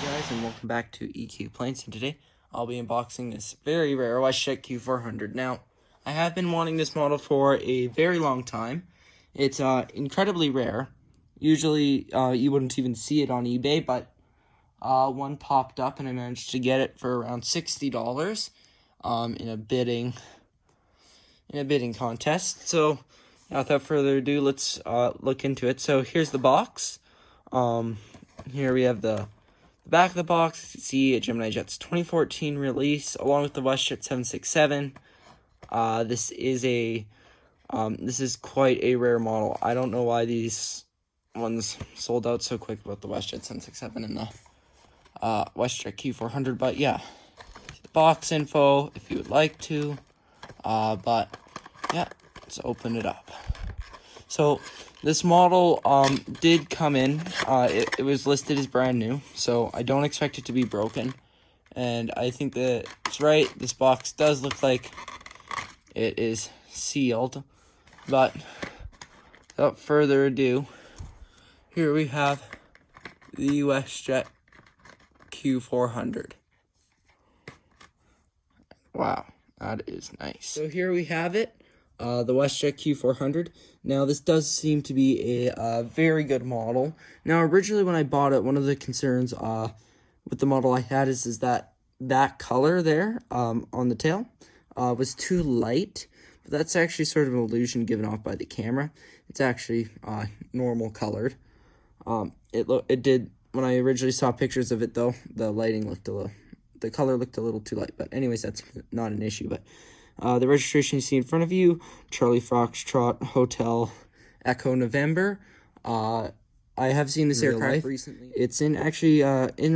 Guys, and welcome back to EQ Planes, and today I'll be unboxing this very rare Westjet Q400. Now, I have been wanting this model for a very long time. It's incredibly rare. Usually you wouldn't even see it on eBay, but one popped up and I managed to get it for around $60 in a bidding contest. So without further ado, let's look into it. So here's the box. Here we have the back of the box. You see a Gemini Jet's 2014 release, along with the Westjet 767. This is quite a rare model. I don't know why these ones sold out so quick about the Westjet 767 and the Westjet Q400, but yeah, box info if you would like to. But yeah, let's open it up. So this model did come in. It was listed as brand new, so I don't expect it to be broken. And I think that it's right. This box does look like it is sealed. But without further ado, here we have the Westjet Q400. Wow, that is nice. So here we have it. The Westjet Q400. Now, this does seem to be a very good model. Now, originally when I bought it, one of the concerns with the model I had is that color there on the tail was too light. But that's actually sort of an illusion given off by the camera. It's actually normal colored. It did, when I originally saw pictures of it though, the color looked a little too light. But anyways, that's not an issue. But the registration you see in front of you, Charlie Foxtrot Hotel Echo November. I have seen this aircraft recently. It's in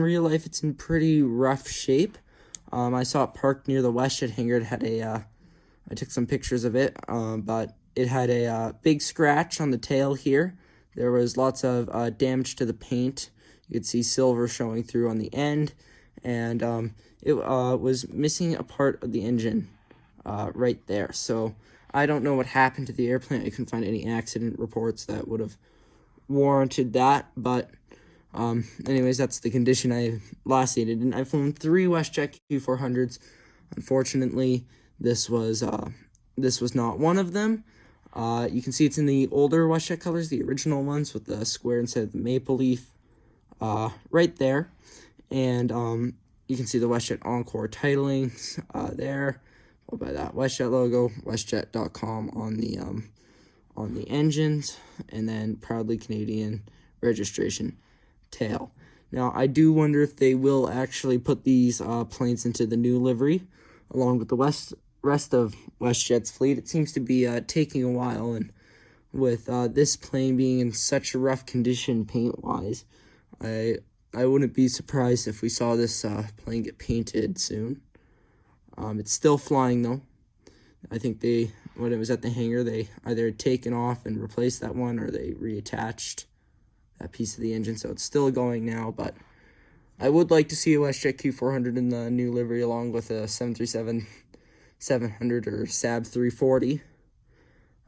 real life, it's in pretty rough shape. I saw it parked near the Westjet hangar. It had I took some pictures of it, but it had a big scratch on the tail here. There was lots of damage to the paint. You could see silver showing through on the end, and it was missing a part of the engine. Right there. So I don't know what happened to the airplane. I couldn't find any accident reports that would have warranted that. But anyways, that's the condition I last seen it in. I've flown 3 Westjet Q400s. Unfortunately, this was not one of them. You can see it's in the older Westjet colors, the original ones with the square instead of the maple leaf. Right there, and you can see the Westjet Encore titling there. By that Westjet logo, westjet.com on the engines, and then proudly Canadian registration tail. Now, I do wonder if they will actually put these planes into the new livery along with the rest of WestJet's fleet. It seems to be taking a while, and with this plane being in such a rough condition paint-wise, I wouldn't be surprised if we saw this plane get painted soon. It's still flying though. I think when it was at the hangar, they either had taken off and replaced that one, or they reattached that piece of the engine, so it's still going now. But I would like to see a Westjet Q400 in the new livery along with a 737-700 or SAB 340.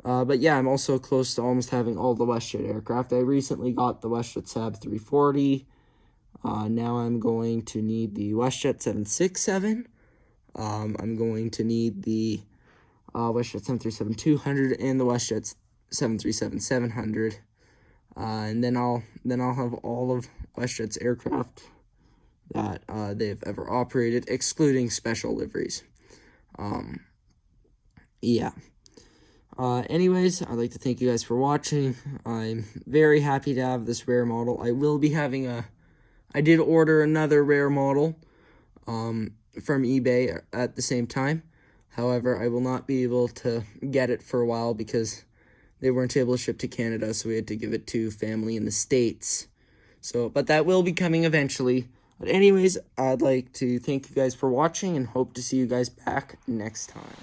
But yeah, I'm also close to almost having all the WestJet aircraft. I recently got the WestJet SAB 340. Now I'm going to need the WestJet 767. I'm going to need the Westjet 737-200 and the Westjet 737-700, and then I'll have all of WestJet's aircraft that they've ever operated, excluding special liveries. Yeah. Anyways, I'd like to thank you guys for watching. I'm very happy to have this rare model. I did order another rare model from eBay at the same time. However, I will not be able to get it for a while because they weren't able to ship to Canada, so we had to give it to family in the States. But that will be coming eventually. But anyways, I'd like to thank you guys for watching and hope to see you guys back next time.